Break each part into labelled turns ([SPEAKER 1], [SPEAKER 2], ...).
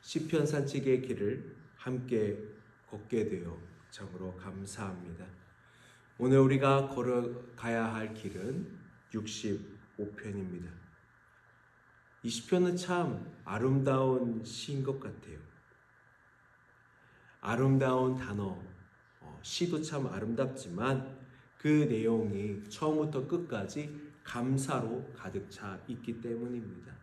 [SPEAKER 1] 시편 산책의 길을 함께 걷게 되어 참으로 감사합니다. 오늘 우리가 걸어가야 할 길은 65편입니다. 이 시편은 참 아름다운 시인 것 같아요. 아름다운 단어, 시도 참 아름답지만 그 내용이 처음부터 끝까지 감사로 가득 차 있기 때문입니다.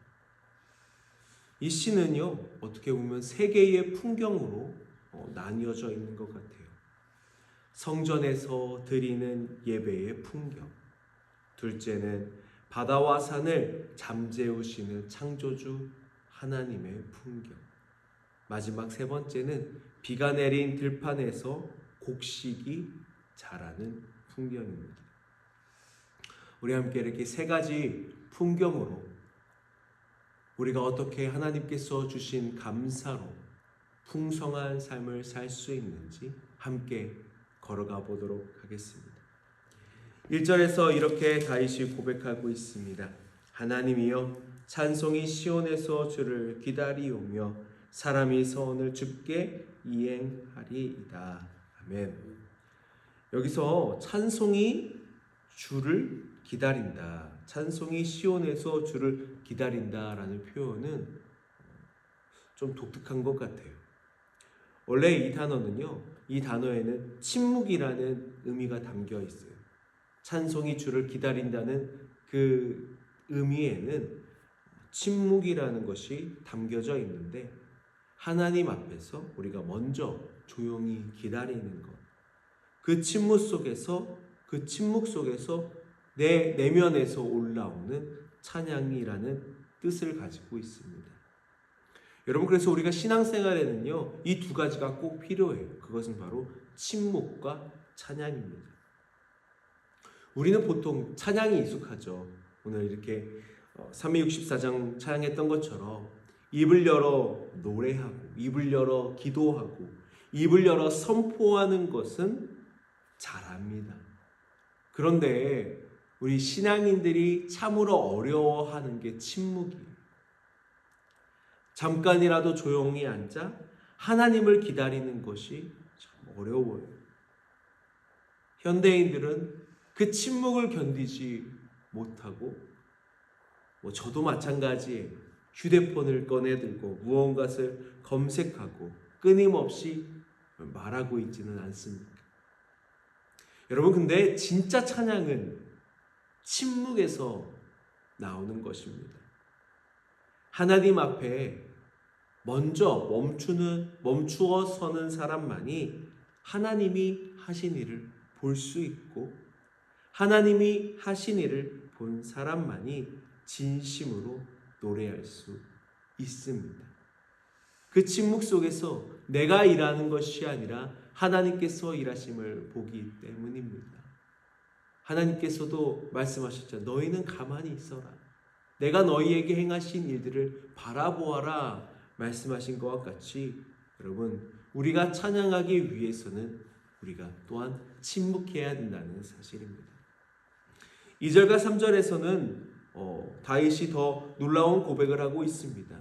[SPEAKER 1] 이 시는요, 어떻게 보면 세 개의 풍경으로 나뉘어져 있는 것 같아요. 성전에서 드리는 예배의 풍경, 둘째는 바다와 산을 잠재우시는 창조주 하나님의 풍경, 마지막 세 번째는 비가 내린 들판에서 곡식이 자라는 풍경입니다. 우리 함께 이렇게 세 가지 풍경으로 우리가 어떻게 하나님께서 주신 감사로 풍성한 삶을 살 수 있는지 함께 걸어가 보도록 하겠습니다. 1절에서 이렇게 다윗이 고백하고 있습니다. 하나님이여, 찬송이 시온에서 주를 기다리오며 사람이 서원을 주께 이행하리이다. 아멘. 여기서 찬송이 주를 기다린다, 찬송이 시온에서 주를 기다린다라는 표현은 좀 독특한 것 같아요. 원래 이 단어에는 침묵이라는 의미가 담겨 있어요. 찬송이 주를 기다린다는 그 의미에는 침묵이라는 것이 담겨져 있는데, 하나님 앞에서 우리가 먼저 조용히 기다리는 것, 그 침묵 속에서 내 내면에서 올라오는 찬양이라는 뜻을 가지고 있습니다. 여러분, 그래서 우리가 신앙생활에는요, 이 두 가지가 꼭 필요해요. 그것은 바로 침묵과 찬양입니다. 우리는 보통 찬양이 익숙하죠. 오늘 이렇게 364장 찬양했던 것처럼 입을 열어 노래하고, 입을 열어 기도하고, 입을 열어 선포하는 것은 잘합니다. 그런데 우리 신앙인들이 참으로 어려워하는 게 침묵이에요. 잠깐이라도 조용히 앉아 하나님을 기다리는 것이 참 어려워요. 현대인들은 그 침묵을 견디지 못하고, 저도 마찬가지예요. 휴대폰을 꺼내들고 무언가를 검색하고 끊임없이 말하고 있지는 않습니까? 여러분, 근데 진짜 찬양은 침묵에서 나오는 것입니다. 하나님 앞에 먼저 멈추어 서는 사람만이 하나님이 하신 일을 볼 수 있고, 하나님이 하신 일을 본 사람만이 진심으로 노래할 수 있습니다. 그 침묵 속에서 내가 일하는 것이 아니라 하나님께서 일하심을 보기 때문입니다. 하나님께서도 말씀하셨죠. 너희는 가만히 있어라. 내가 너희에게 행하신 일들을 바라보아라 말씀하신 것과 같이, 여러분, 우리가 찬양하기 위해서는 우리가 또한 침묵해야 된다는 사실입니다. 2절과 3절에서는 다윗이 더 놀라운 고백을 하고 있습니다.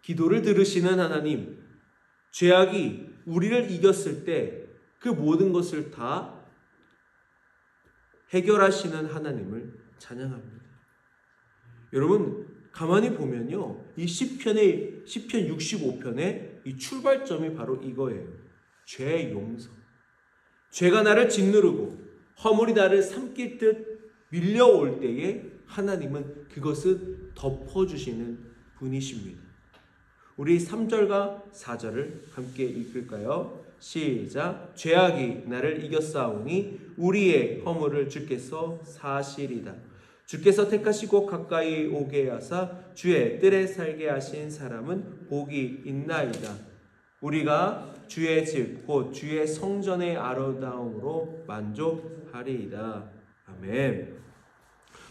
[SPEAKER 1] 기도를 들으시는 하나님, 죄악이 우리를 이겼을 때 그 모든 것을 다 해결하시는 하나님을 찬양합니다. 여러분, 가만히 보면요, 이 시편 65편의 이 출발점이 바로 이거예요. 죄의 용서. 죄가 나를 짓누르고 허물이 나를 삼킬 듯 밀려올 때에 하나님은 그것을 덮어주시는 분이십니다. 우리 3절과 4절을 함께 읽을까요? 시작. 죄악이 나를 이겼사오니 우리의 허물을 주께서 사시리다. 주께서 택하시고 가까이 오게 하사 주의 뜰에 살게 하신 사람은 복이 있나이다. 우리가 주의 집 곧 주의 성전의 아름다움으로 만족하리이다. 아멘.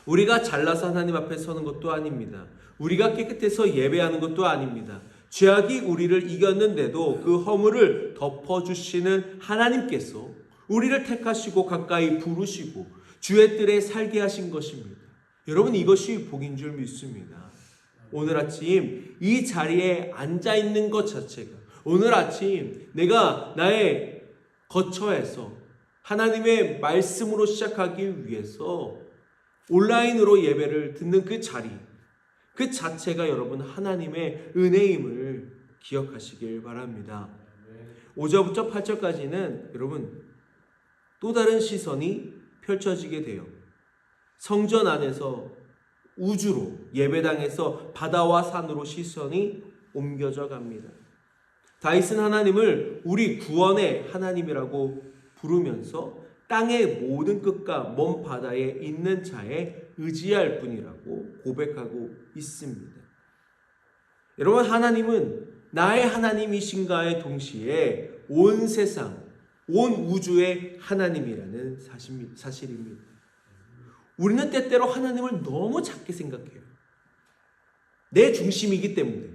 [SPEAKER 1] 우리가 잘나서 하나님 앞에 서는 것도 아닙니다. 우리가 깨끗해서 예배하는 것도 아닙니다. 죄악이 우리를 이겼는데도 그 허물을 덮어주시는 하나님께서 우리를 택하시고 가까이 부르시고 주의 뜰에 살게 하신 것입니다. 여러분, 이것이 복인 줄 믿습니다. 오늘 아침 이 자리에 앉아 있는 것 자체가, 오늘 아침 내가 나의 거처에서 하나님의 말씀으로 시작하기 위해서 온라인으로 예배를 듣는 그 자리, 그 자체가 여러분 하나님의 은혜임을 기억하시길 바랍니다. 5절부터 8절까지는 여러분 또 다른 시선이 펼쳐지게 돼요. 성전 안에서 우주로, 예배당에서 바다와 산으로 시선이 옮겨져 갑니다. 다윗은 하나님을 우리 구원의 하나님이라고 부르면서 땅의 모든 끝과 먼 바다에 있는 자에 의지할 뿐이라고 고백하고 있습니다. 여러분, 하나님은 나의 하나님이신가에 동시에 온 세상, 온 우주의 하나님이라는 사실입니다. 우리는 때때로 하나님을 너무 작게 생각해요. 내 중심이기 때문에,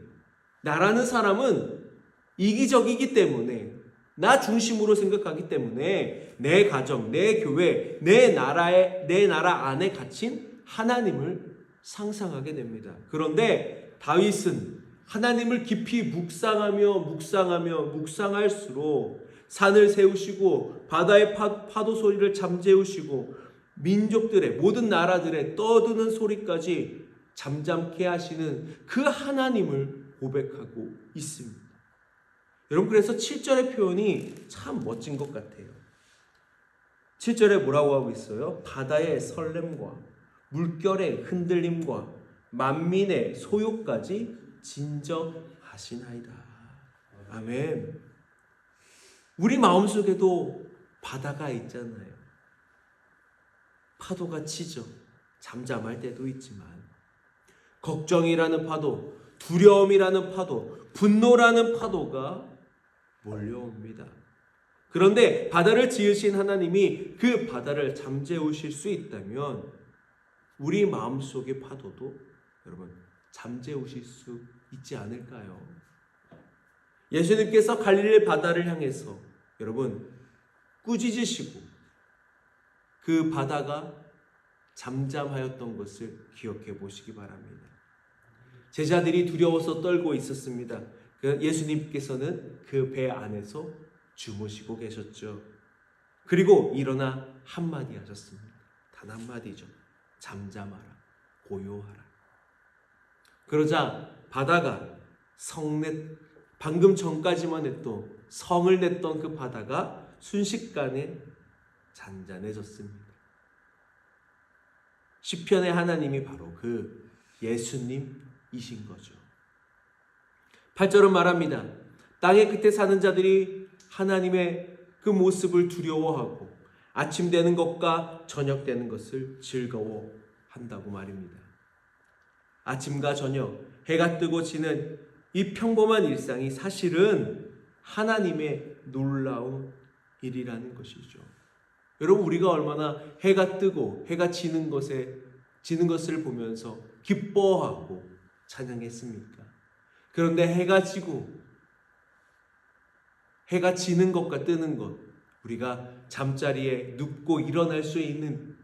[SPEAKER 1] 나라는 사람은 이기적이기 때문에, 나 중심으로 생각하기 때문에 내 가정, 내 교회, 내 나라 안에 갇힌 하나님을 상상하게 됩니다. 그런데 다윗은 하나님을 깊이 묵상할수록 산을 세우시고 바다의 파도 소리를 잠재우시고 민족들의, 모든 나라들의 떠드는 소리까지 잠잠케 하시는 그 하나님을 고백하고 있습니다. 여러분, 그래서 7절의 표현이 참 멋진 것 같아요. 7절에 뭐라고 하고 있어요? 바다의 설렘과 물결의 흔들림과 만민의 소요까지 진정하시나이다. 아멘. 우리 마음속에도 바다가 있잖아요. 파도가 치죠. 잠잠할 때도 있지만 걱정이라는 파도, 두려움이라는 파도, 분노라는 파도가 몰려옵니다. 그런데 바다를 지으신 하나님이 그 바다를 잠재우실 수 있다면 우리 마음속의 파도도 여러분 잠재우실 수 있지 않을까요? 예수님께서 갈릴리 바다를 향해서 여러분 꾸짖으시고 그 바다가 잠잠하였던 것을 기억해 보시기 바랍니다. 제자들이 두려워서 떨고 있었습니다. 예수님께서는 그 배 안에서 주무시고 계셨죠. 그리고 일어나 한마디 하셨습니다. 단 한마디죠. 잠잠하라, 고요하라. 그러자 바다가 방금 전까지만 해도 성을 냈던 그 바다가 순식간에 잔잔해졌습니다. 시편의 하나님이 바로 그 예수님이신 거죠. 8절은 말합니다. 땅의 끝에 사는 자들이 하나님의 그 모습을 두려워하고 아침 되는 것과 저녁 되는 것을 즐거워한다고 말입니다. 아침과 저녁, 해가 뜨고 지는 이 평범한 일상이 사실은 하나님의 놀라운 일이라는 것이죠. 여러분, 우리가 얼마나 해가 뜨고 해가 지는 것을 보면서 기뻐하고 찬양했습니까? 그런데 해가 지는 것과 뜨는 것, 우리가 잠자리에 눕고 일어날 수 있는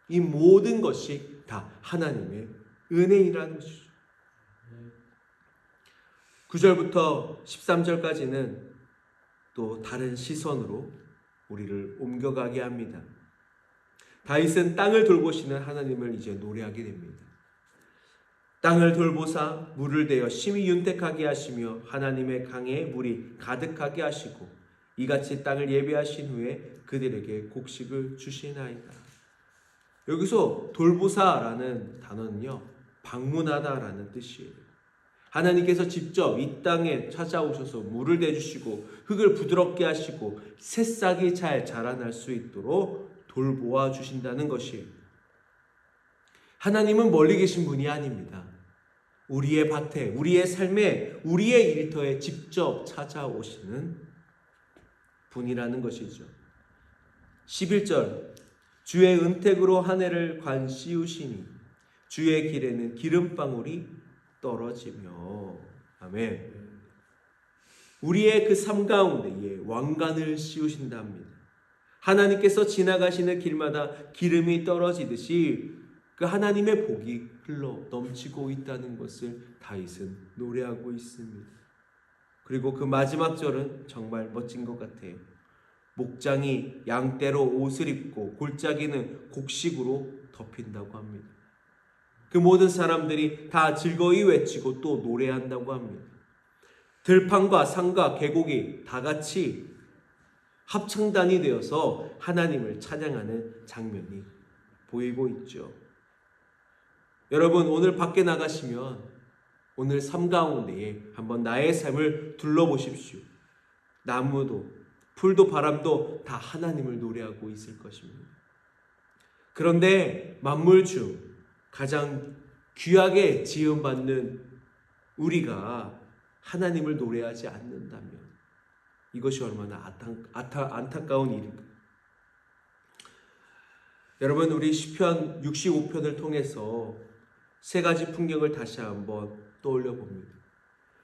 [SPEAKER 1] 이 모든 것이 다 하나님의 은혜이라는 것이죠. 9절부터 13절까지는 또 다른 시선으로 우리를 옮겨가게 합니다. 다윗은 땅을 돌보시는 하나님을 이제 노래하게 됩니다. 땅을 돌보사 물을 대어 심히 윤택하게 하시며 하나님의 강에 물이 가득하게 하시고 이같이 땅을 예비하신 후에 그들에게 곡식을 주시나이다. 여기서 돌보사라는 단어는요, 방문하다라는 뜻이에요. 하나님께서 직접 이 땅에 찾아오셔서 물을 대주시고 흙을 부드럽게 하시고 새싹이 잘 자라날 수 있도록 돌보아 주신다는 것이에요. 하나님은 멀리 계신 분이 아닙니다. 우리의 밭에, 우리의 삶에, 우리의 일터에 직접 찾아오시는 분이라는 것이죠. 11절, 주의 은택으로 한 해를 관 씌우시니 주의 길에는 기름방울이 떨어지며. 아멘. 우리의 그 삶 가운데에 왕관을 씌우신답니다. 하나님께서 지나가시는 길마다 기름이 떨어지듯이 그 하나님의 복이 흘러 넘치고 있다는 것을 다윗은 노래하고 있습니다. 그리고 그 마지막 절은 정말 멋진 것 같아요. 목장이 양떼로 옷을 입고 골짜기는 곡식으로 덮인다고 합니다. 그 모든 사람들이 다 즐거이 외치고 또 노래한다고 합니다. 들판과 산과 계곡이 다 같이 합창단이 되어서 하나님을 찬양하는 장면이 보이고 있죠. 여러분, 오늘 밖에 나가시면 오늘 삶 가운데에 한번 나의 삶을 둘러보십시오. 나무도 풀도 바람도 다 하나님을 노래하고 있을 것입니다. 그런데 만물 중 가장 귀하게 지음받는 우리가 하나님을 노래하지 않는다면 이것이 얼마나 안타까운 일인가. 여러분, 우리 시편 65편을 통해서 세 가지 풍경을 다시 한번 떠올려 봅니다.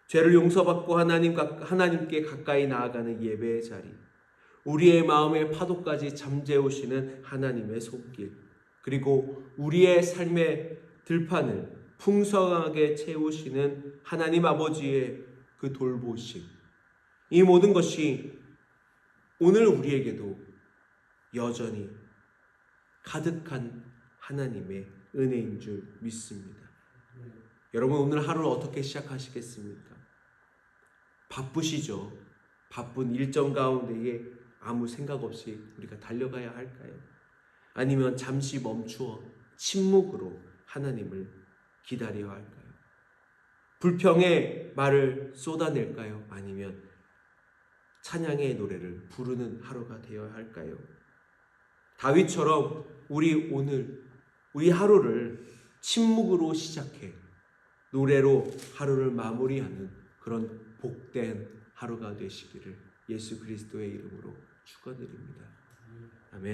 [SPEAKER 1] 죄를 용서받고 하나님께 가까이 나아가는 예배의 자리, 우리의 마음의 파도까지 잠재우시는 하나님의 손길, 그리고 우리의 삶의 들판을 풍성하게 채우시는 하나님 아버지의 그 돌보심, 이 모든 것이 오늘 우리에게도 여전히 가득한 하나님의 은혜인 줄 믿습니다. 여러분, 오늘 하루를 어떻게 시작하시겠습니까? 바쁘시죠? 바쁜 일정 가운데에 아무 생각 없이 우리가 달려가야 할까요? 아니면 잠시 멈추어 침묵으로 하나님을 기다려야 할까요? 불평의 말을 쏟아낼까요? 아니면 찬양의 노래를 부르는 하루가 되어야 할까요? 다윗처럼 우리 하루를 침묵으로 시작해 노래로 하루를 마무리하는 그런 복된 하루가 되시기를 예수 그리스도의 이름으로 축원드립니다. 아멘.